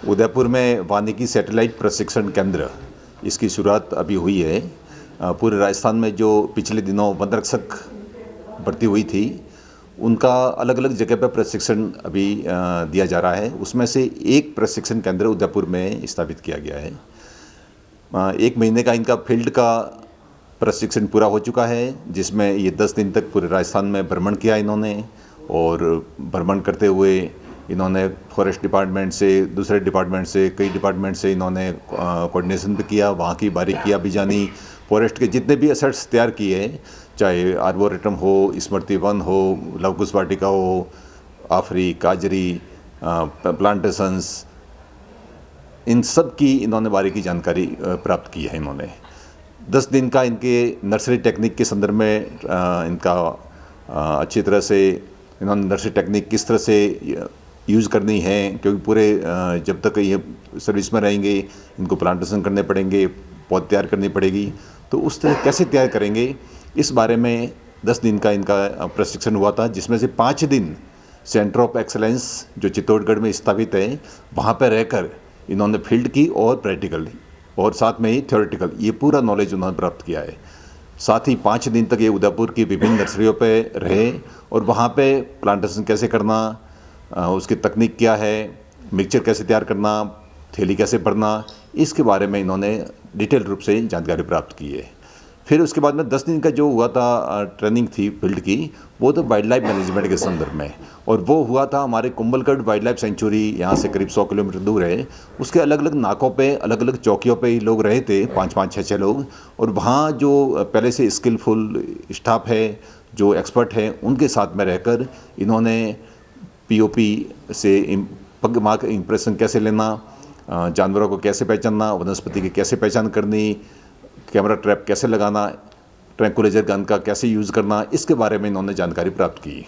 उदयपुर में वानिकी सैटेलाइट प्रशिक्षण केंद्र, इसकी शुरुआत अभी हुई है। पूरे राजस्थान में जो पिछले दिनों वन रक्षक भर्ती हुई थी, उनका अलग अलग जगह पर प्रशिक्षण अभी दिया जा रहा है। उसमें से एक प्रशिक्षण केंद्र उदयपुर में स्थापित किया गया है। 1 महीने का इनका फील्ड का प्रशिक्षण पूरा हो चुका है, जिसमें ये 10 दिन तक पूरे राजस्थान में भ्रमण किया इन्होंने। और भ्रमण करते हुए इन्होंने फॉरेस्ट डिपार्टमेंट से, दूसरे डिपार्टमेंट से, कई डिपार्टमेंट से इन्होंने कोऑर्डिनेशन भी किया, वहाँ की बारीकियाँ भी जानी। फॉरेस्ट के जितने भी एसेट्स तैयार किए, चाहे आर्बोरेटम हो, स्मृति वन हो, लवकुश वाटिका हो, आफरी, काजरी, प्लांटेशंस, इन सब की इन्होंने बारीकी जानकारी प्राप्त की है। इन्होंने 10 दिन का इनके नर्सरी टेक्निक के संदर्भ में इनका अच्छी तरह से इन्होंने नर्सरी टेक्निक किस तरह से यूज़ करनी है, क्योंकि पूरे जब तक ये सर्विस में रहेंगे इनको प्लांटेशन करने पड़ेंगे, पौध तैयार करनी पड़ेगी, तो उस तरह कैसे तैयार करेंगे, इस बारे में 10 दिन का इनका प्रशिक्षण हुआ था। जिसमें से 5 दिन सेंटर ऑफ एक्सलेंस जो चित्तौड़गढ़ में स्थापित है, वहाँ पर रहकर इन्होंने फील्ड की और प्रैक्टिकल और साथ में ही थ्योरेटिकल ये पूरा नॉलेज उन्होंने प्राप्त किया है। साथ ही 5 दिन तक ये उदयपुर की विभिन्न नर्सरियों पे रहे और वहाँ पे प्लांटेशन कैसे करना, उसकी तकनीक क्या है, मिक्सचर कैसे तैयार करना, थैली कैसे भरना, इसके बारे में इन्होंने डिटेल रूप से जानकारी प्राप्त की है। फिर उसके बाद में 10 दिन का जो हुआ था ट्रेनिंग थी फील्ड की, वो तो वाइल्ड लाइफ मैनेजमेंट के संदर्भ में, और वो हुआ था हमारे कुंभलगढ़ वाइल्ड लाइफ सेंचुरी, यहाँ से करीब 100 किलोमीटर दूर है। उसके अलग अलग नाकों पे, अलग अलग चौकियों पे लोग रहे थे, 5-5, 6-6 लोग। और वहाँ जो पहले से स्किलफुल स्टाफ है, जो एक्सपर्ट हैं, उनके साथ में रहकर इन्होंने पीओपी से पग मार्क इम्प्रेशन कैसे लेना, जानवरों को कैसे पहचानना, वनस्पति की कैसे पहचान करनी, कैमरा ट्रैप कैसे लगाना, ट्रैंकुलाइजर गन का कैसे यूज़ करना, इसके बारे में इन्होंने जानकारी प्राप्त की।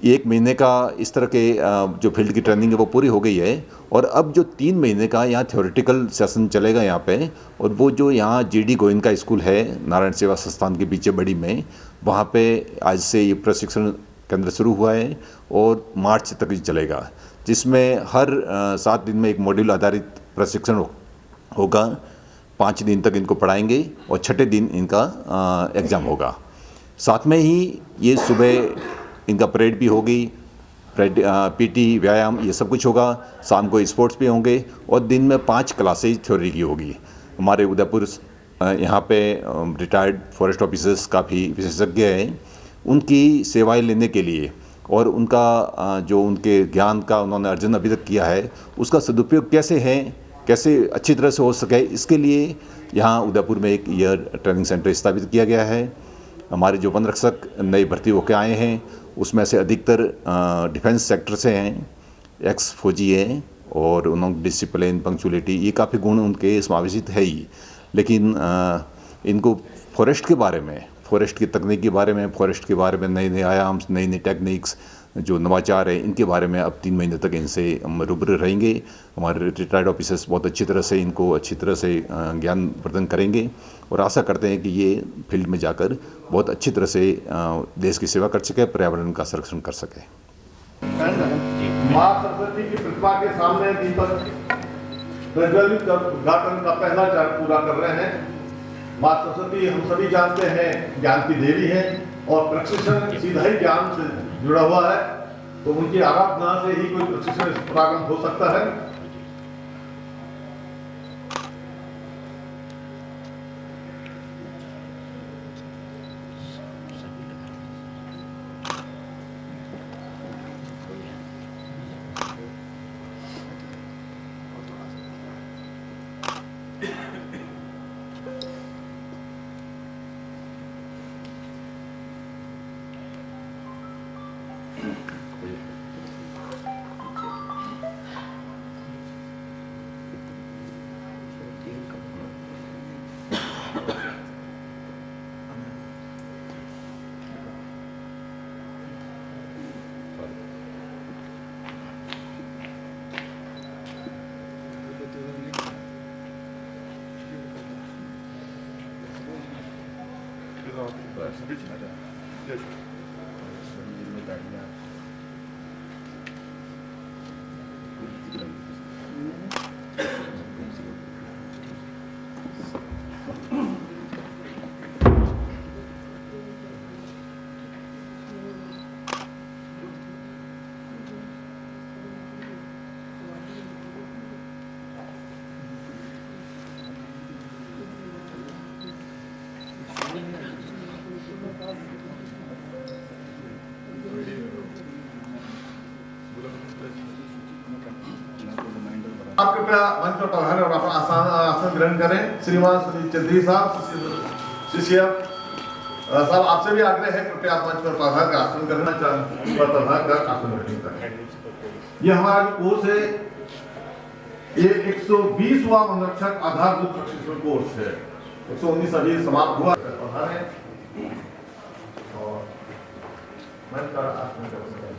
1 महीने का इस तरह के जो फील्ड की ट्रेनिंग है वो पूरी हो गई है। और अब जो 3 महीने का यहाँ थ्योरेटिकल सेशन चलेगा यहाँ पे, और वो जो यहाँ जीडी गोविंद का स्कूल है नारायण सेवा संस्थान के पीछे बड़ी में, वहाँ पे आज से ये प्रशिक्षण केंद्र शुरू हुआ है और मार्च तक चलेगा, जिसमें हर 7 दिन में एक मॉड्यूल आधारित प्रशिक्षण होगा। 5 दिन तक इनको पढ़ाएंगे और 6ठे दिन इनका एग्ज़ाम होगा। साथ में ही ये सुबह इनका परेड भी होगी, पीटी, व्यायाम, ये सब कुछ होगा। शाम को स्पोर्ट्स भी होंगे और दिन में 5 क्लासेज थ्योरी की होगी। हमारे उदयपुर यहाँ पे रिटायर्ड फॉरेस्ट ऑफिसर्स काफ़ी विशेषज्ञ हैं, उनकी सेवाएं लेने के लिए और उनका जो उनके ज्ञान का उन्होंने अर्जन अभी तक किया है, उसका सदुपयोग कैसे है, कैसे अच्छी तरह से हो सके, इसके लिए यहाँ उदयपुर में एक ईयर ट्रेनिंग सेंटर स्थापित किया गया है। हमारे जो वन रक्षक नए भर्ती होकर आए हैं, उसमें से अधिकतर डिफेंस सेक्टर से हैं, एक्स फौजी हैं, और उन्होंने डिसिप्लिन, पंक्चुअलिटी, ये काफ़ी गुण उनके समावेशित है ही। लेकिन इनको फॉरेस्ट के बारे में, फॉरेस्ट की तकनीक के बारे में, फॉरेस्ट के बारे में नए नए आयाम, नई नई टेक्निक्स, जो नवाचार है, इनके बारे में अब 3 महीने तक इनसे हम रूबरू रहेंगे। हमारे रिटायर्ड ऑफिसर्स बहुत अच्छी तरह से इनको अच्छी तरह से ज्ञान प्रदान करेंगे और आशा करते हैं कि ये फील्ड में जाकर बहुत अच्छी तरह से देश की सेवा कर सके, पर्यावरण का संरक्षण कर सके। माँ सरस्वती की प्रतिमा के सामने दीपक प्रज्वलित कर उद्घाटन का पहला चरण पूरा कर रहे हैं। माँ सरस्वती हम सभी जानते हैं ज्ञान की देवी है और प्रशिक्षण सीधा ही ज्ञान से जुड़ा हुआ है, तो उनकी आराधना से ही कोई प्रशिक्षण प्रारंभ हो सकता है। आप कृपया मंच पर पधारें और अपना आसन ग्रहण करें। श्रीमान श्री चौधरी साहब, शिष्य साहब, आपसे भी आग्रह है, कृपया आप मंच पर पधार कर आसन ग्रहण पर पधार कर आसन ग्रहण करें। ये हमारा जो कोर्स है, ये 120वां वनरक्षक आधारभूत प्रशिक्षण कोर्स है। 119 अभी समाप्त हुआ। पधारें और मंच पर आसन ग्रहण करें।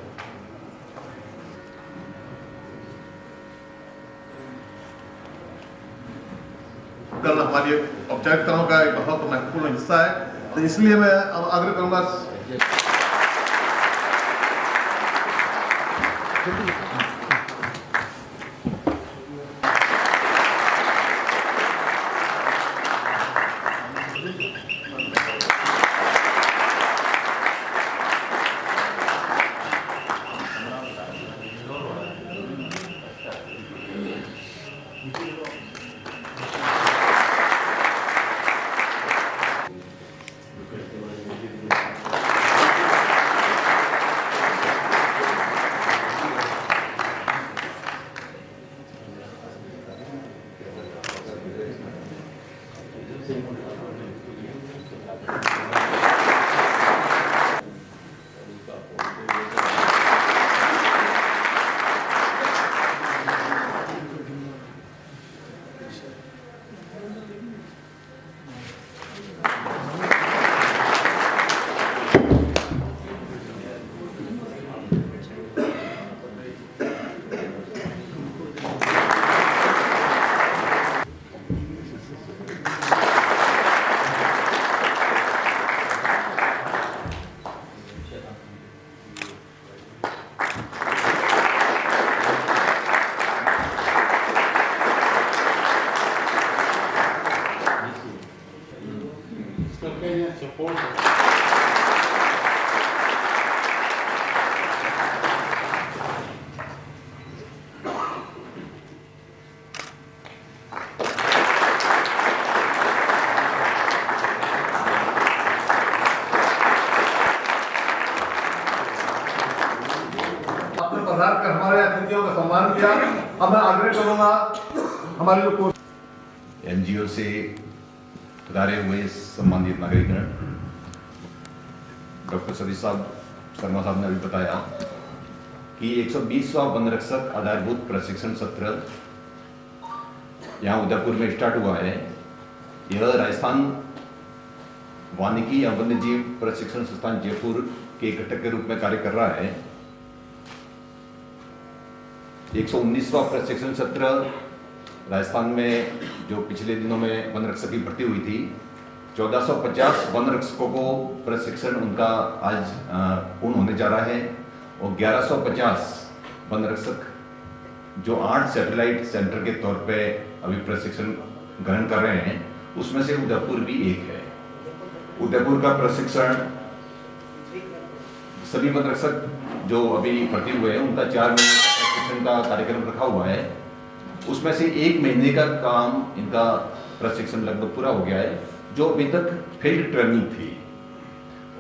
हमारी औपचारिकताओं का एक बहुत महत्वपूर्ण हिस्सा है, तो इसलिए मैं आग्रह करूंगा। पधार कर हमारे अतिथियों का सम्मान किया। अब मैं आग्रह करूंगा हमारे जो एनजीओ से पधारे हुए सम्मानित नागरिकगण, डॉक्टर सतीश साहब शर्मा साहब ने अभी बताया कि 120वां वनरक्षक आधारभूत प्रशिक्षण सत्र यहाँ उदयपुर में स्टार्ट हुआ है। यह राजस्थान वानिकी या वन्यजीव प्रशिक्षण संस्थान जयपुर के घटक के रूप में कार्य कर रहा है। 119वां प्रशिक्षण सत्र राजस्थान में जो पिछले दिनों में वनरक्षक की भर्ती हुई थी, 1450 वनरक्षकों को प्रशिक्षण उनका आज पूर्ण होने जा रहा है और 1150 वनरक्षक जो 8 सैटेलाइट सेंटर के तौर पे अभी प्रशिक्षण ग्रहण कर रहे हैं, उसमें से उदयपुर भी एक है। उदयपुर का प्रशिक्षण सभी वनरक्षक जो अभी भर्ती हुए हैं उनका 4 महीने का प्रशिक्षण का कार्यक्रम रखा हुआ है। उसमें से 1 महीने का काम इनका प्रशिक्षण लगभग पूरा हो गया है, जो अभी तक फील्ड ट्रेनिंग थी,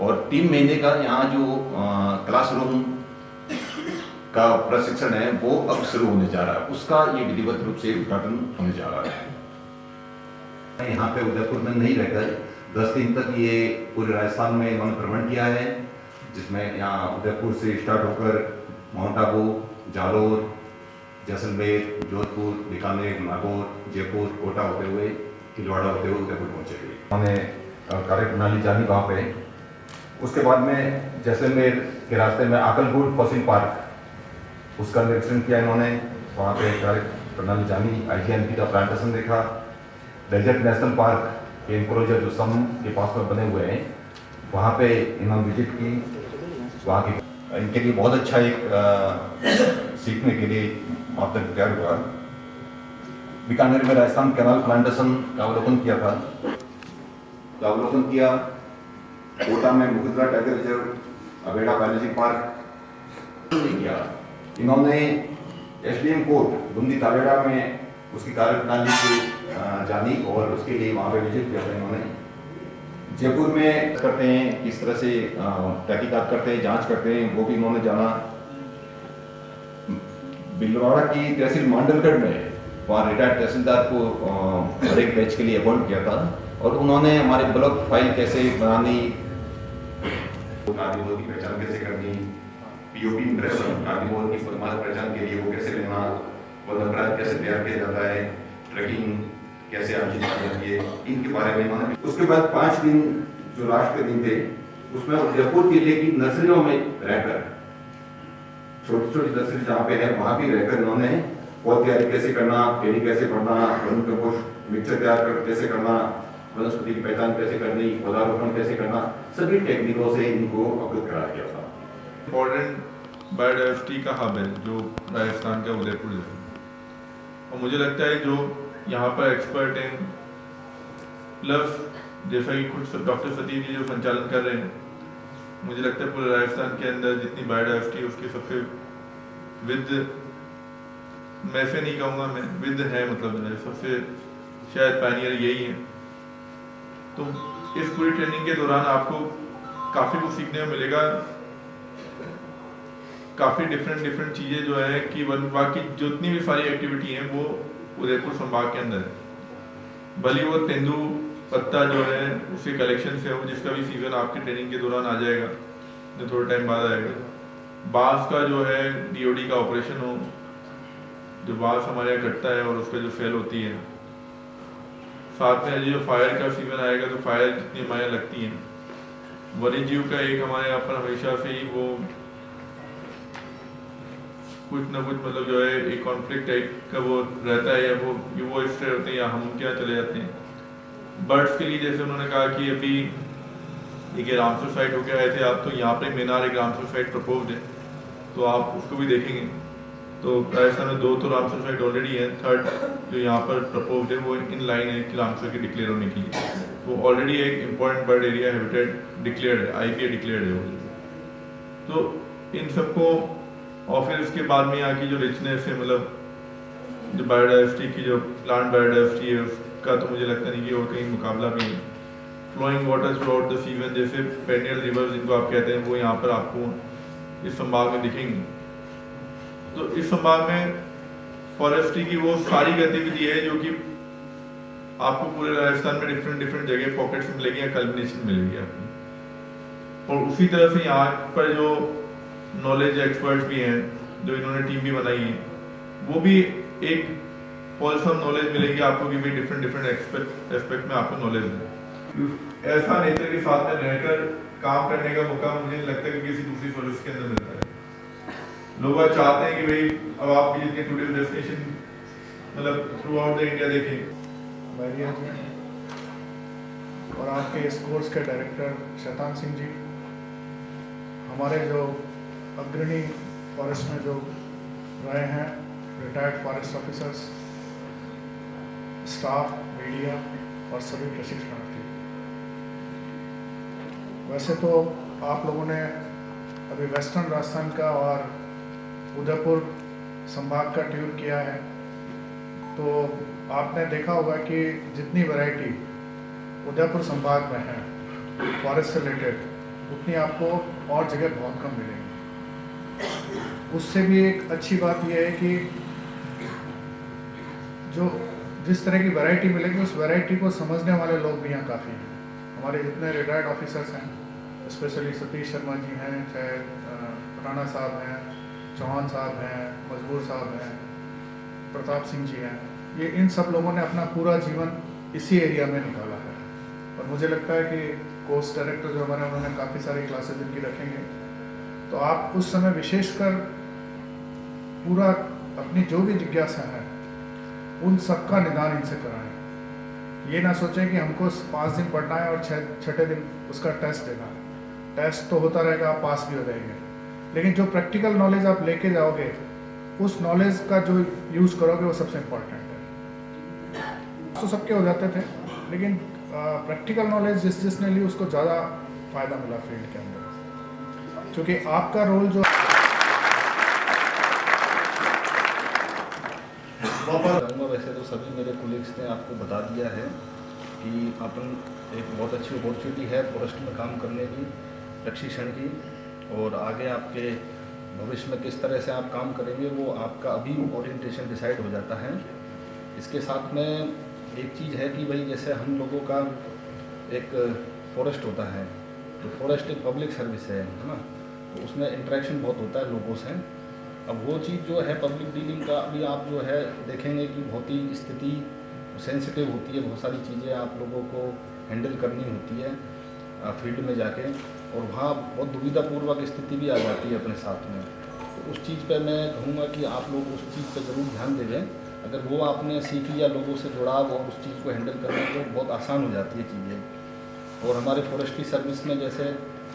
और 3 महीने का यहाँ जो क्लासरूम का प्रशिक्षण है वो अब शुरू होने जा रहा है। उसका ये विधिवत रूप से उद्घाटन होने जा रहा है। यहाँ पे उदयपुर में नहीं रहकर 10 दिन तक ये पूरे राजस्थान में इन्होंने भ्रमण किया है, जिसमें यहाँ उदयपुर से स्टार्ट होकर माउंट आबू, जालोर, जैसलमेर, जोधपुर, बीकानेर, नागौर, जयपुर, कोटा होते हुए खिलवाड़ा होते हुए उदयपुर पहुँचे। उन्होंने कार्य प्रणाली जानी वहाँ पे। उसके बाद में जैसलमेर के रास्ते में आकलकोट फॉसिल पार्क, उसका निरीक्षण किया इन्होंने। वहाँ पे कार्य प्रणाली जानी, IGNP का प्लांटेशन देखा। डेजर्ट नेशनल पार्क के इंक्रोजर जो सम के पास में बने हुए हैं, वहाँ पे इन्होंने विजिट की। वहाँ की इनके लिए बहुत अच्छा एक सीखने के लिए मापदंड तैयार हुआ। बीकानेर में राजस्थान कैनाल प्लांटेशन का अवलोकन किया था, कोटा में मुगदरा टाइगर रिजर्व, अबेड़ा बायोलॉजी पार्क किया। इन्होंने SDM कोर्ट बुंदी तालेड़ा में उसकी कार्यप्रणाली को जानी और उसके लिए वहाँ पे विजिट किया था इन्होंने। जयपुर में करते हैं, किस तरह से तहकीकात करते हैं, जांच करते हैं, वो भी इन्होंने जाना। बिलवाड़ा की तहसील मांडलगढ़ में वहाँ रिटायर्ड तहसीलदार को हर एक बैच के लिए अपॉइंट किया था और उन्होंने हमारे ब्लॉक फाइल कैसे बनानी, आदिमोल की पहचान कैसे करनी, पीओपी इंप्रेशन आदिमोल की फॉर्मल पहचान के लिए वो कैसे लेना, वजन ड्राइव कैसे तैयार किया जाता है, ट्रैकिंग कैसे आयोजित की जाती है, इनके बारे में उन्होंने। उसके बाद 5 दिन जो लास्ट के दिन थे उसमें उदयपुर जिले की नर्सरियों में रहकर, छोटी छोटी नर्सरी जहाँ पे है वहाँ भी रहकर इन्होंने पौध तैयारी कैसे करना, खेती कैसे पढ़ना, वन कंपोस्ट मिक्सचर तैयार कर कैसे करना, वनस्पति की पहचान कैसे करनी, पौधारोपण कैसे करना, सभी टेक्निकों से इनको अवगत करा दिया था। इम्पोर्टेंट बायोडाइवर्सिटी का हब है जो राजस्थान का उदयपुर है, और मुझे लगता है जो यहाँ पर एक्सपर्ट हैं प्लस जैसा कि कुछ डॉक्टर सतीश जी जो संचालन कर रहे हैं, मुझे लगता है पूरे राजस्थान के अंदर जितनी बायोडाइवर्सिटी है उसके सबसे विद, मैं से नहीं कहूँगा, मैं विद है, मतलब जो है सबसे शायद पायनियर यही है। तो इस पूरी ट्रेनिंग के दौरान आपको काफ़ी कुछ सीखने को मिलेगा, काफ़ी डिफरेंट चीज़ें जो है कि बाकी जितनी भी सारी एक्टिविटी हैं वो उदयपुर संभाग के अंदर है। भले वो तेंदू पत्ता जो है उसके कलेक्शन से हो, जिसका भी सीजन आपकी ट्रेनिंग के दौरान आ जाएगा, जो थोड़े टाइम बाद आएगा। बांस का जो है डीओडी का ऑपरेशन हो, जो बांस हमारे यहाँ कटता है और उसका जो सेल होती है, साथ में जो फायर का सीजन आएगा तो फायर जितनी हमारे यहाँ लगती हैं, वन्य जीव का एक हमारे यहाँ पर हमेशा से ही वो कुछ ना कुछ मतलब जो है एक कॉन्फ्लिक्ट टाइप का वो रहता है, या वो इस तरह होते हैं या हम क्या चले जाते हैं। बर्ड्स के लिए जैसे उन्होंने कहा कि अभी देखिए रामसर साइट होके आए थे आप, तो यहाँ पे मेनार एक रामसर साइट प्रपोज्ड है, तो आप उसको भी देखेंगे। तो राजस्थान में 2 तो रामसर साइट ऑलरेडी है, 3rd जो यहाँ पर प्रपोज्ड है वो इन लाइन है कि रामसर के डिक्लेयर होने की, वो ऑलरेडी एक important bird area habitat declared है, IPA डिक्लेयर्ड है। तो इन सबको, और फिर इसके बाद में यहाँ की जो रिचनेस है, मतलब जो बायोडाइवर्सिटी की जो प्लांट बायोडाइवर्सिटी है उसका, तो मुझे लगता नहीं कि और कहीं मुकाबला भी है। Flowing water throughout the season, जैसे पेरिनियल रिवर जिनको आप कहते हैं, वो यहाँ पर आपको इस संभाग में दिखेंगी। तो इस संभाग में फॉरेस्ट्री की वो सारी गतिविधि है जो कि आपको पूरे राजस्थान में डिफरेंट जगह पॉकेट्स मिलेगी या कल्बिनेशन मिलेगी आपको। और उसी तरह से यहाँ पर जो नॉलेज एक्सपर्ट्स भी हैं, जो इन्होंने टीम भी बनाई है, वो भी एक होलसम नॉलेज मिलेगी आपको कि भाई डिफरेंट एस्पेक्ट में आपको नॉलेज है। ऐसा नेचर के साथ में रहकर काम करने का मौका मुझे नहीं लगता कि किसी दूसरी फॉरेस्ट के अंदर मिलता है। लोग चाहते हैं कि भाई अब आप जितने टूरिस्ट डेस्टिनेशन मतलब थ्रू आउट द इंडिया देखें। बैरिया जी और आपके इस कोर्स के डायरेक्टर शैतान सिंह जी, हमारे जो अग्रणी फॉरेस्ट में जो रहे हैं, retired forest officers, staff, media और सभी प्रशिक्षणार्थी। वैसे तो आप लोगों ने अभी वेस्टर्न राजस्थान का और उदयपुर संभाग का टूर किया है, तो आपने देखा होगा कि जितनी वैरायटी उदयपुर संभाग में है फॉरेस्ट से रिलेटेड, उतनी आपको और जगह बहुत कम मिलेगी। उससे भी एक अच्छी बात यह है कि जो जिस तरह की वैरायटी मिलेगी उस वैरायटी को समझने वाले लोग भी यहाँ काफ़ी हैं। हमारे जितने रिटायर्ड ऑफिसर्स हैं, स्पेशली सतीश शर्मा जी हैं, चाहे राणा साहब हैं, चौहान साहब हैं, मजबूर साहब हैं, प्रताप सिंह जी हैं, ये इन सब लोगों ने अपना पूरा जीवन इसी एरिया में निकाला है। और मुझे लगता है कि कोर्स डायरेक्टर जो हमारे, उन्होंने काफ़ी सारी क्लासेज इनकी रखेंगे, तो आप उस समय विशेषकर पूरा अपनी जो भी जिज्ञासा है उन सबका निदान इनसे कराएं। ये ना सोचें कि हमको 5 दिन पढ़ना है और 6ठे दिन उसका टेस्ट देना है। टेस्ट तो होता रहेगा, आप पास भी हो जाएंगे, लेकिन जो प्रैक्टिकल नॉलेज आप लेके जाओगे, उस नॉलेज का जो यूज़ करोगे वो सबसे इम्पोर्टेंट है। तो सबके हो जाते थे, लेकिन प्रैक्टिकल नॉलेज जिसने ली उसको ज़्यादा फ़ायदा मिला फील्ड के अंदर, क्योंकि आपका रोल जो वैसे तो सभी मेरे कोलिग्स ने आपको बता दिया है कि अपन एक बहुत अच्छी अपॉर्चुनिटी है फॉरेस्ट में काम करने की, प्रशिक्षण की, और आगे आपके भविष्य में किस तरह से आप काम करेंगे वो आपका अभी ओरिएंटेशन डिसाइड हो जाता है। इसके साथ में एक चीज़ है कि भाई जैसे हम लोगों का एक फॉरेस्ट होता है, तो फॉरेस्ट एक पब्लिक सर्विस है ना, तो उसमें इंटरेक्शन बहुत होता है लोगों से। अब वो चीज़ जो है पब्लिक डीलिंग का, अभी आप जो है देखेंगे कि बहुत ही स्थिति सेंसिटिव होती है, बहुत सारी चीज़ें आप लोगों को हैंडल करनी होती है फील्ड में जाके, और वहाँ बहुत दुविधापूर्वक स्थिति भी आ जाती है अपने साथ में। तो उस चीज़ पे मैं कहूँगा कि आप लोग उस चीज़ पे ज़रूर ध्यान दें। अगर वो आपने सीख लिया लोगों से जुड़ाव और उस चीज़ को हैंडल करना, तो बहुत आसान हो जाती है चीज़ें। और हमारे फॉरेस्ट्री सर्विस में जैसे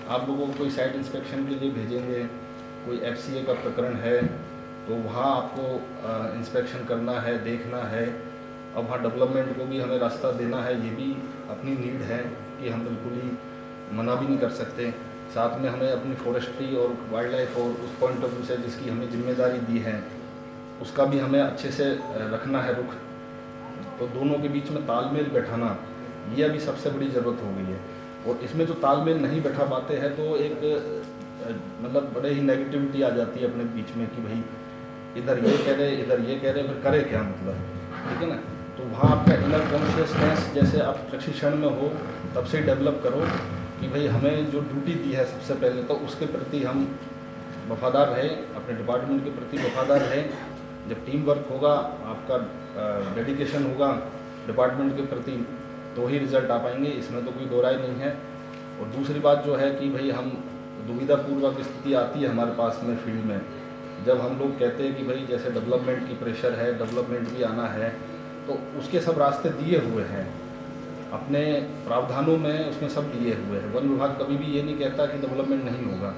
आप लोगों को कोई साइट इंस्पेक्शन के लिए भेजेंगे, कोई FCA का प्रकरण है, तो वहाँ आपको इंस्पेक्शन करना है, देखना है। अब वहाँ डेवलपमेंट को भी हमें रास्ता देना है, ये भी अपनी नीड है कि हम बिल्कुल ही मना भी नहीं कर सकते। साथ में हमें अपनी फॉरेस्ट्री और वाइल्ड लाइफ और उस पॉइंट ऑफ व्यू से जिसकी हमें जिम्मेदारी दी है, उसका भी हमें अच्छे से रखना है रुख। तो दोनों के बीच में तालमेल बैठाना, ये अभी सबसे बड़ी ज़रूरत हो गई है। और इसमें जो तालमेल नहीं बैठा पाते हैं तो एक मतलब बड़े ही नेगेटिविटी आ जाती है अपने बीच में कि भाई इधर ये कह रहे, इधर ये कह रहे, फिर करे क्या मतलब, ठीक है ना। तो वहाँ आपका इनर कॉन्शियसनेस जैसे आप प्रशिक्षण में हो तब से डेवलप करो कि भाई हमें जो ड्यूटी दी है सबसे पहले तो उसके प्रति हम वफादार रहें, अपने डिपार्टमेंट के प्रति वफादार रहें। जब टीम वर्क होगा, आपका डेडिकेशन होगा डिपार्टमेंट के प्रति, तो ही रिज़ल्ट आ पाएंगे, इसमें तो कोई दो राय नहीं है। और दूसरी बात जो है कि भाई हम दुविधापूर्वक स्थिति आती है हमारे पास में फील्ड में, जब हम लोग कहते हैं कि भाई जैसे डेवलपमेंट की प्रेशर है, डेवलपमेंट भी आना है, तो उसके सब रास्ते दिए हुए हैं अपने प्रावधानों में, उसमें सब दिए हुए हैं। वन विभाग कभी भी ये नहीं कहता कि डेवलपमेंट नहीं होगा,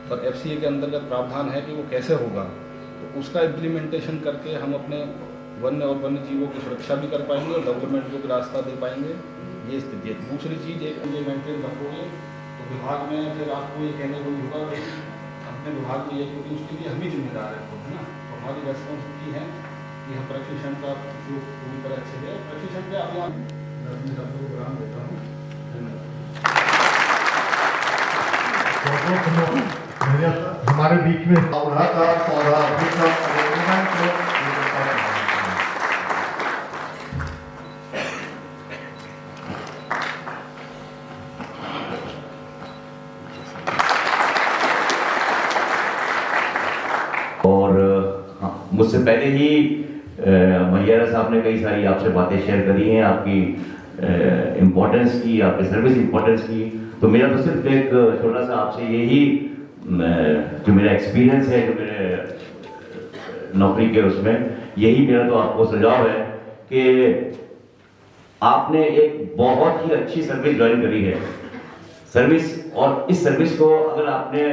पर FCA के अंतर्गत प्रावधान है कि वो कैसे होगा, तो उसका इम्प्लीमेंटेशन करके हम अपने वन्य और वन्य जीवों की सुरक्षा भी कर पाएंगे और डेवलपमेंट को भी रास्ता दे पाएंगे, ये स्थिति है। दूसरी चीज़, एक ये मेंटेन रखोगे तो विभाग में फिर आपको ये कहने को होगा कि अपने विभाग में ये, क्योंकि उसके लिए हम ही जिम्मेदार है खुद, है ना। तो हमारी रेस्पॉन्सिबिलिटी है कि हम प्रशिक्षण का उपयोग पूरी तरह अच्छे से प्रशिक्षण के अभियान प्रोग्राम देता हूँ। धन्यवाद। हमारे बीच में पौधा का पौधा और हाँ, मुझसे पहले ही मलियारा साहब ने कई सारी आपसे बातें शेयर करी हैं, आपकी इम्पोर्टेंस की, आपके सर्विस इम्पोर्टेंस की। तो मेरा तो सिर्फ एक छोटा सा आपसे यही जो मेरा एक्सपीरियंस है, जो मेरे नौकरी के उसमें, यही मेरा तो आपको सुझाव है कि आपने एक बहुत ही अच्छी सर्विस ज्वाइन करी है सर्विस, और इस सर्विस को अगर आपने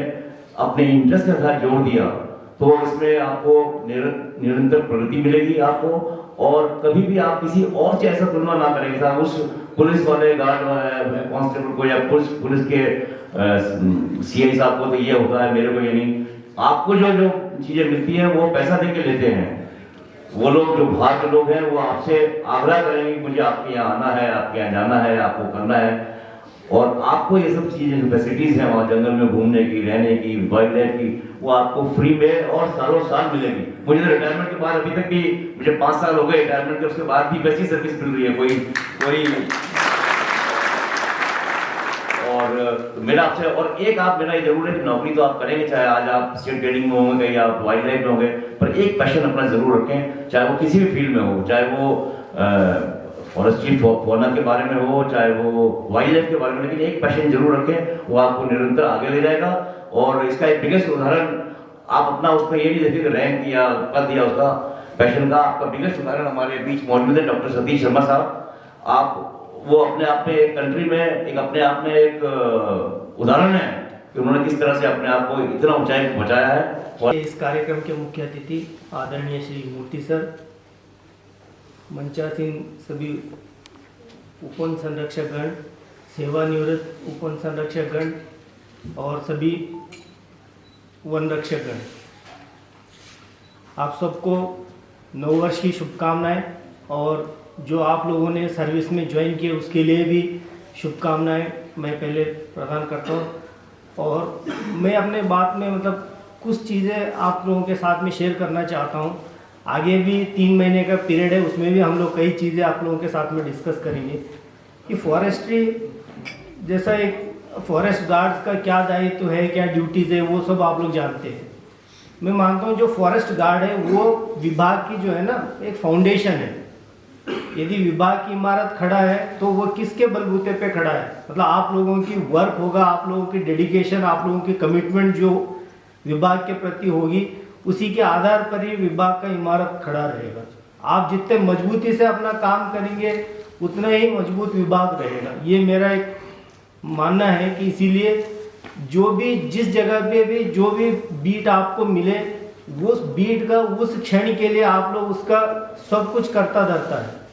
अपने इंटरेस्ट के साथ जोड़ दिया तो इसमें आपको निरंतर प्रगति मिलेगी आपको, और कभी भी आप किसी और से ऐसा तुलना ना करेंगे साहब उस पुलिस वाले गार्ड कांस्टेबल को या पुलिस के CI साहब को तो ये होता है, मेरे को ये नहीं। आपको जो जो चीजें मिलती हैं वो पैसा दे के लेते हैं। वो लोग जो बाहर के लोग हैं वो आपसे आग्रह करेंगे मुझे आपके यहाँ आना है, आपके यहाँ जाना है, आपको करना है, और आपको ये सब चीजें जो फैसिलिटीज हैं वहाँ जंगल में घूमने की, रहने की, वाइल्ड लाइफ की, वो आपको फ्री में और सालों साल मिलेगी। मुझे तो रिटायरमेंट के बाद अभी तक भी, मुझे 5 साल हो गए रिटायरमेंट के, उसके बाद भी वैसी सर्विस मिल रही है कोई और मेरा आपसे और एक आप मेरा ये जरूर है कि नौकरी तो आप करेंगे, चाहे आज आप स्टेट ट्रेडिंग में होंगे या वाइल्ड लाइफ में होंगे, पर एक पैशन अपना जरूर रखें, चाहे वो किसी भी फील्ड में हो, चाहे वो फॉरेस्ट्री फौना के बारे में हो, चाहे वो वाइल्ड लाइफ के बारे में, लेकिन एक पैशन जरूर रखें, वो आपको निरंतर आगे ले जाएगा। और इसका एक बिगेस्ट उदाहरण आप अपना उसमें ये नहीं देखिए कि रैंक दिया, पद दिया, उसका पैशन का आपका बिगेस्ट उदाहरण हमारे बीच मौजूद है डॉक्टर सतीश शर्मा साहब। आप वो अपने आप में एक कंट्री में एक अपने आप में एक उदाहरण है कि उन्होंने किस तरह से अपने आप को इतना ऊंचाई पहुंचाया है। इस कार्यक्रम के मुख्य अतिथि आदरणीय श्री मूर्ति सर, मंचासीन सभी उपवन संरक्षकगण, सेवानिवृत्त उपवन संरक्षकगण और सभी वन रक्षकगण, आप सबको नववर्ष की शुभकामनाएं, और जो आप लोगों ने सर्विस में ज्वाइन किए उसके लिए भी शुभकामनाएं मैं पहले प्रदान करता हूं। और मैं अपने बात में मतलब कुछ चीज़ें आप लोगों के साथ में शेयर करना चाहता हूँ। आगे भी 3 महीने का पीरियड है, उसमें भी हम लोग कई चीज़ें आप लोगों के साथ में डिस्कस करेंगे कि फॉरेस्ट्री जैसा एक फॉरेस्ट गार्ड्स का क्या दायित्व है, क्या ड्यूटीज़ है, वो सब आप लोग जानते हैं। मैं मानता हूँ जो फॉरेस्ट गार्ड है वो विभाग की जो है ना एक फाउंडेशन है। यदि विभाग की इमारत खड़ा है तो वो किसके बलबूते पे खड़ा है, मतलब आप लोगों की वर्क होगा, आप लोगों की डेडिकेशन, आप लोगों की कमिटमेंट जो विभाग के प्रति होगी, उसी के आधार पर ही विभाग का इमारत खड़ा रहेगा। आप जितने मजबूती से अपना काम करेंगे उतना ही मजबूत विभाग रहेगा। ये मेरा एक मानना है कि इसीलिए जो भी जिस जगह पे भी जो भी बीट आपको मिले, उस बीट का उस क्षण के लिए आप लोग उसका सब कुछ करता धरता है।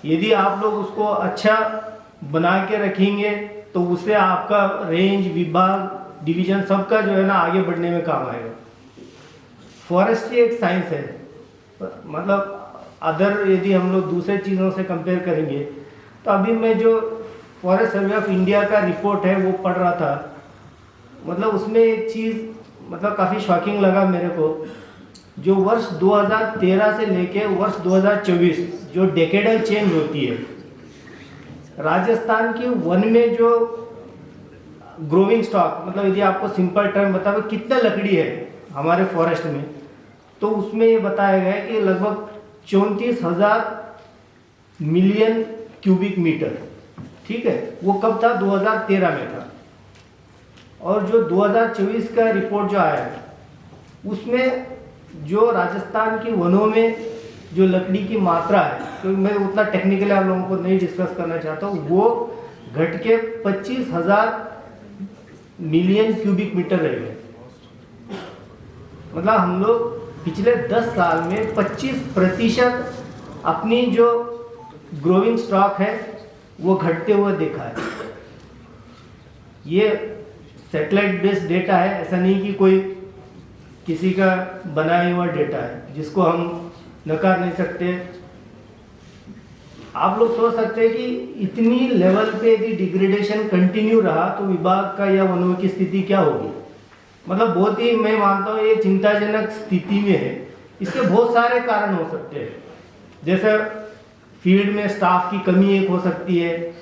यदि आप लोग उसको अच्छा बना के रखेंगे तो उससे आपका रेंज, विभाग, डिवीजन सबका जो है ना आगे बढ़ने में काम आएगा। फॉरेस्ट्री एक साइंस है, मतलब अदर यदि हम लोग दूसरे चीज़ों से कंपेयर करेंगे तो अभी मैं जो फॉरेस्ट सर्वे ऑफ इंडिया का रिपोर्ट है वो पढ़ रहा था, मतलब उसमें एक चीज़ मतलब काफ़ी शॉकिंग लगा मेरे को। जो वर्ष 2013 से लेके वर्ष 2024 जो डेकेडल चेंज होती है, राजस्थान के वन में जो ग्रोविंग स्टॉक, मतलब यदि आपको सिंपल टर्म बताओ कितना लकड़ी है हमारे फॉरेस्ट में, तो उसमें ये बताया गया है कि लगभग 34,000 मिलियन क्यूबिक मीटर। ठीक है, वो कब था? 2013 में था। और जो 2024 का रिपोर्ट जो आया है उसमें जो राजस्थान की वनों में जो लकड़ी की मात्रा है, तो मैं उतना टेक्निकली आप लोगों को नहीं डिस्कस करना चाहता हूँ, वो घट के 25,000 मिलियन क्यूबिक मीटर रह गए। मतलब हम लोग पिछले 10 साल में 25% अपनी जो ग्रोइंग स्टॉक है वो घटते हुए देखा है। ये सैटेलाइट बेस्ड डेटा है, ऐसा नहीं कि कोई किसी का बनाया हुआ डेटा है जिसको हम नकार नहीं सकते। आप लोग सोच सकते हैं कि इतनी लेवल पे यदि डिग्रेडेशन कंटिन्यू रहा तो विभाग का या वनों की स्थिति क्या होगी। मतलब बहुत ही, मैं मानता हूँ ये चिंताजनक स्थिति में है। इसके बहुत सारे कारण हो सकते हैं, जैसे फील्ड में स्टाफ की कमी एक हो सकती है,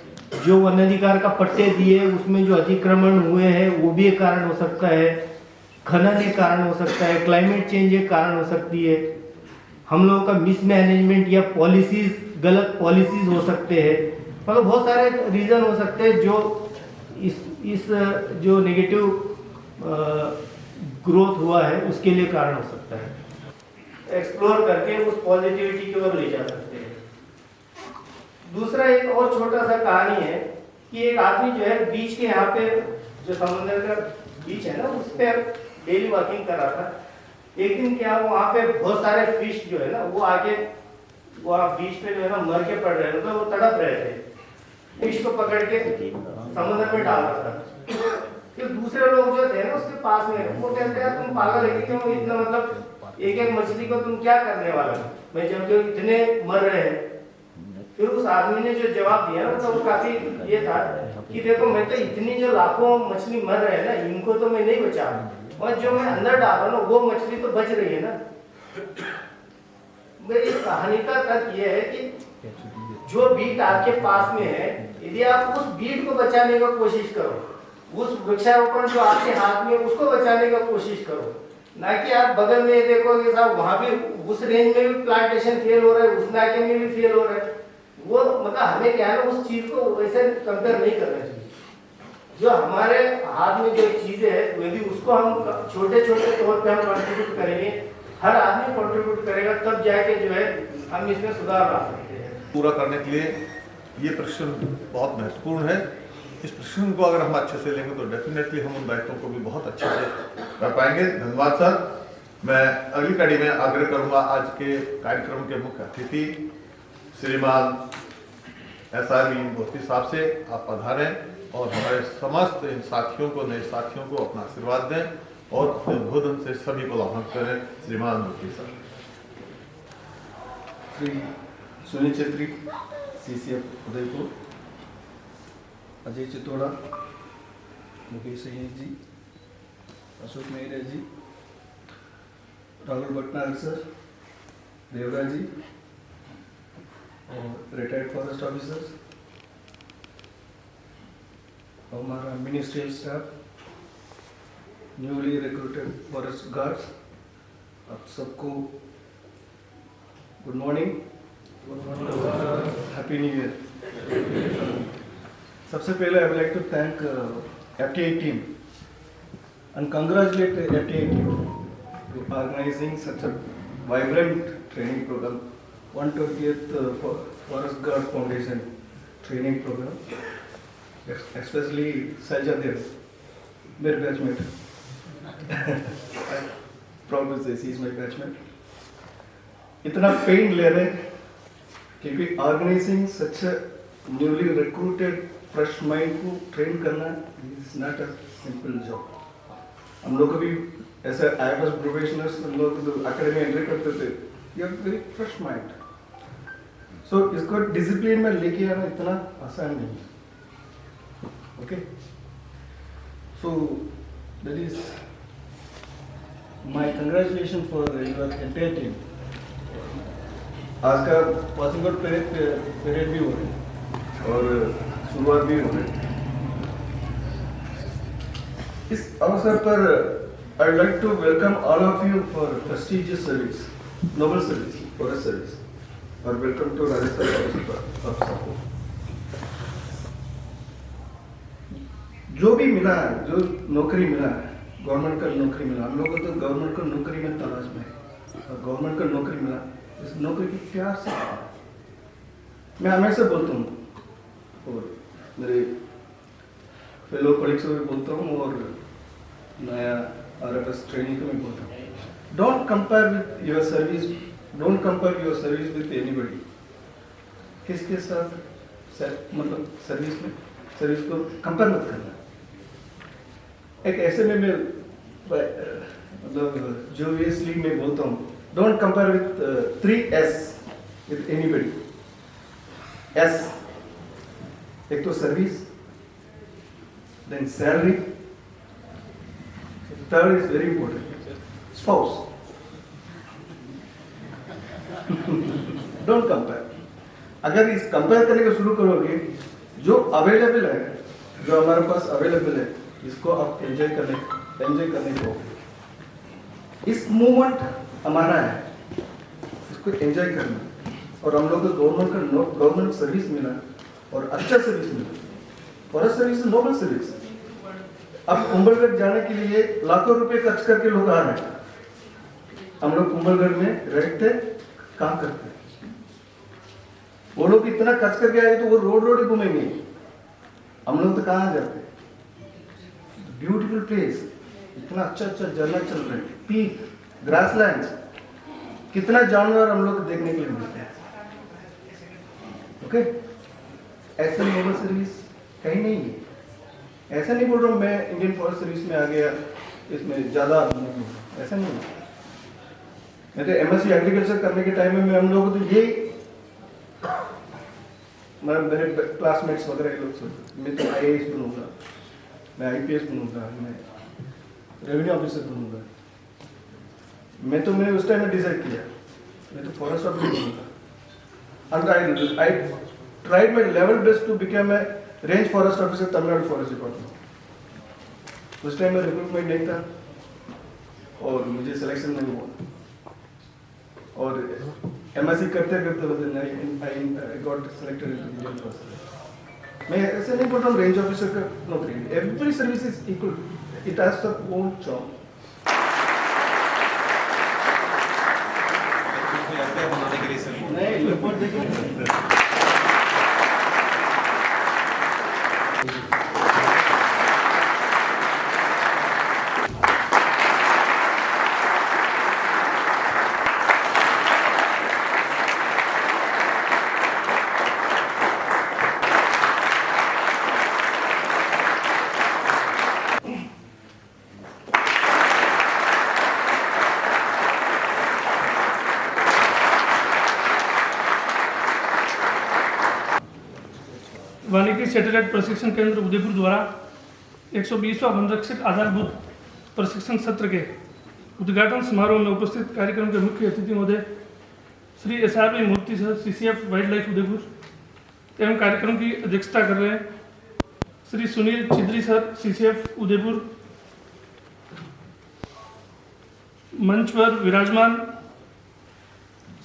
जो वन अधिकार का पट्टे दिए उसमें जो अतिक्रमण हुए हैं वो भी एक कारण हो सकता है, खनन एक कारण हो सकता है, क्लाइमेट चेंज एक कारण हो सकती है, हम लोगों का मिसमैनेजमेंट या पॉलिसीज, गलत पॉलिसीज हो सकते हैं। मतलब बहुत सारे रीज़न हो सकते हैं जो इस जो नेगेटिव ग्रोथ हुआ है उसके लिए कारण हो सकता है। एक्सप्लोर करके उस पॉजिटिविटी की ओर ले जा सकते हैं। दूसरा एक और छोटा सा कहानी है कि एक आदमी जो है बीच के यहाँ पे जो समुद्र का बीच है ना उस पर डेली वॉकिंग कर रहा था। एक दिन क्या वहाँ पे बहुत सारे फिश जो है ना वो आके वहाँ बीच पे जो है ना मर के पड़ रहे हैं, मतलब वो तड़प रहे थे। फिश को पकड़ के समुद्र में डाल रहा था। फिर दूसरे लोग जो थे ना उसके पास में वो कहते हैं तुम पागल है क्यों इतना, मतलब एक एक मछली को तुम क्या करने वाला है, मैं जब इतने मर रहे हैं। फिर उस आदमी ने जो जवाब दिया ना तो वो काफी ये था कि देखो मैं तो इतनी जो लाखों मछली मर रहे हैं ना इनको तो मैं नहीं बचा, और जो मैं अंदर डाल रहा हूँ वो मछली तो बच रही है ना। मेरी कहानी का तर्क ये है कि जो बीट आपके पास में है यदि आप उस बीट को बचाने का कोशिश करो, उस वृक्षारोपण जो आपके हाथ में उसको बचाने का कोशिश करो, ना कि आप बगल में ये देखो कि साहब वहां भी उस रेंज में भी प्लांटेशन फेल हो रहा है, उस नाके में भी फेल हो रहा है। वो मतलब हमें क्या है ना उस चीज को वैसे कंपेयर नहीं करना चाहिए। जो हमारे हाथ में जो चीजें है यदि उसको हम छोटे छोटे तौर पे हम कंट्रीब्यूट करेंगे, हर आदमी कंट्रीब्यूट करेगा, तब जाके जो है हम इसमें सुधार ला सकते हैं। पूरा करने के लिए ये प्रशिक्षण बहुत महत्वपूर्ण है। इस प्रशिक्षण को अगर हम अच्छे से लेंगे तो डेफिनेटली हम उन दायित्वों को भी बहुत अच्छे से कर पाएंगे। धन्यवाद सर। मैं अगली कड़ी में आग्रह करूंगा आज के कार्यक्रम के मुख्य अतिथि श्रीमान SRV भोती साहब से आप पधारें और हमारे समस्त इन साथियों को, नए साथियों को अपना आशीर्वाद दें और उद्बोधन से सभी को लाभान्वित करें। श्रीमान भोती साहब। श्री सुनील छेत्री, CCF उदयपुर, अजय चितोड़ा, मुकेश अय्यर जी, अशोक मेहरा जी, राहुल भटनागर सर, देवराज जी और रिटायर्ड फॉरेस्ट ऑफिसर्स, हमारा ministerial staff, newly recruited forest guards, आप सबको good morning, happy new year. सबसे पहले I would like to thank FTI team and congratulate the FTI team for organizing such a vibrant training program, 120th Forest Guard Foundation training program, especially Salja Dev, मेरे batchmate, proud to say he is my batchmate. इतना pen ले रहे क्योंकि organising सच newly recruited fresh mind को train करना is not a simple job. हम लोग कभी ऐसे IFS प्रोफेशनल्स हम लोग जो एकेडमी एंट्री करते थे, you have very fresh mind, so इसको डिसिप्लिन में लेके आना इतना आसान नहीं है। Okay, so that is my congratulation for your entire team. आज का पासिंग आउट पीरियड भी हो रहे हैं और शुरुआत भी हो रही है। इस अवसर पर I would like to welcome all of you for prestigious service, noble service, forest service, और welcome to Rajasthan forest of सबको। जो भी मिला है, जो नौकरी मिला है, गवर्नमेंट का नौकरी मिला, हम लोगों को तो गवर्नमेंट को नौकरी में तलाश में है, और गवर्नमेंट का नौकरी मिला, इस नौकरी की प्यार से मैं हमेशा बोलता हूँ और मेरे फेलो कलीग से भी बोलता हूँ और नया RFS ट्रेनिंग को भी बोलता हूँ, don't compare with your service, don't compare your service with anybody. किसके साथ मतलब सर्विस को कंपेयर मत करना। एक ऐसे में मैं मतलब जोवियसली मैं बोलता हूँ, don't compare with 3S with anybody. S, एक तो service, then salary, third is very important, spouse. Don't compare. अगर इस कंपेयर करने को शुरू करोगे, जो अवेलेबल है, जो हमारे पास अवेलेबल है, इसको आप एंजॉय करने को, इस मूवमेंट हमारा है, इसको एंजॉय करना। और हम लोग को गवर्नमेंट सर्विस मिला और अच्छा सर्विस मिला, फॉरेस्ट सर्विस नोबल सर्विस। अब कुंभलगढ़ जाने के लिए लाखों रुपए खर्च करके लोग आ रहे हैं। हम लोग कुंभलगढ़ में रहते काम करते, वो लोग इतना खर्च करके आए तो वो रोड ही घूमेंगे, हम लोग तो कहाँ जाते। ब्यूटीफुल प्लेस, इतना अच्छा झरना चल रहा है, पीक, ग्रासलैंड्स, कितना जानवर हम लोग देखने के लिए मिलते हैं। ओके, ऐसा नोबल सर्विस कहीं नहीं है। ऐसा नहीं बोल रहा हूँ मैं इंडियन फॉरेस्ट सर्विस में आ गया, इसमें ज़्यादा ऐसा नहीं है। मैं तो MSc एग्रीकल्चर करने के टाइम में हम लोगों को तो ये मेरे क्लासमेट्स वगैरह लोग सोचते मैं तो IAS बनूंगा, मैं IPS बनूंगा, मैं रेवेन्यू ऑफिसर बनूंगा। मैंने उस टाइम में डिसाइड किया मैं तो फॉरेस्ट ऑफिसर बनूंगा। And I tried my level best to become a range forest officer, Tamil Nadu Forest Department। उस टाइम में रिक्रूटमेंट नहीं था और मुझे सिलेक्शन नहीं हुआ, और MSc करते I got selected into Indian Forest। मैं ऐसे नहीं बोल रहा हूँ रेंज ऑफिसर का नौकरी, every service is equal, it has its own job। नहीं रिपोर्ट देखिए। वानिकी सैटेलाइट प्रशिक्षण केंद्र उदयपुर द्वारा 120वां वनरक्षक आधारभूत प्रशिक्षण सत्र के उद्घाटन समारोह में उपस्थित कार्यक्रम के मुख्य अतिथि महोदय Shri SRP Murthy sir CCF wildlife Udaipur एवं कार्यक्रम की अध्यक्षता कर रहे हैं श्री सुनील छिद्री सर CCF उदयपुर। मंच पर विराजमान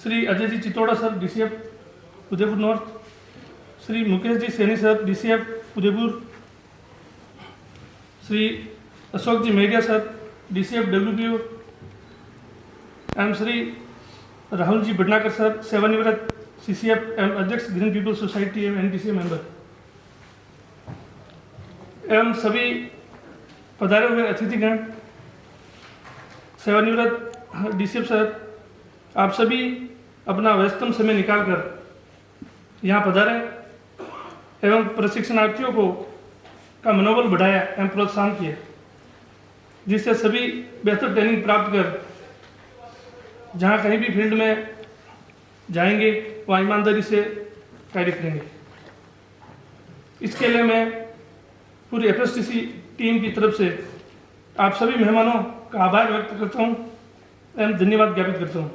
Shri Ajay ji Chittora sir DCF Udaipur north, Shri Mukesh ji Saini sir DCF Udaipur, Shri Ashok ji Meghiya sir DCF WPO एवं श्री राहुल जी भटनागर सर सेवानिवृत्त CCF एवं अध्यक्ष ग्रीन पीपल सोसाइटी एवं NTC मेंबर एवं सभी पधारे हुए अतिथिगण, सेवानिवृत्त DCF सर, आप सभी अपना व्यस्तम समय निकालकर यहाँ पधारे एवं प्रशिक्षणार्थियों को का मनोबल बढ़ाया एवं प्रोत्साहन किया, जिससे सभी बेहतर ट्रेनिंग प्राप्त कर जहाँ कहीं भी फील्ड में जाएंगे वहाँ ईमानदारी से कार्य करेंगे। इसके लिए मैं पूरी FSTC टीम की तरफ से आप सभी मेहमानों का आभार व्यक्त करता हूँ एवं धन्यवाद ज्ञापित करता हूँ।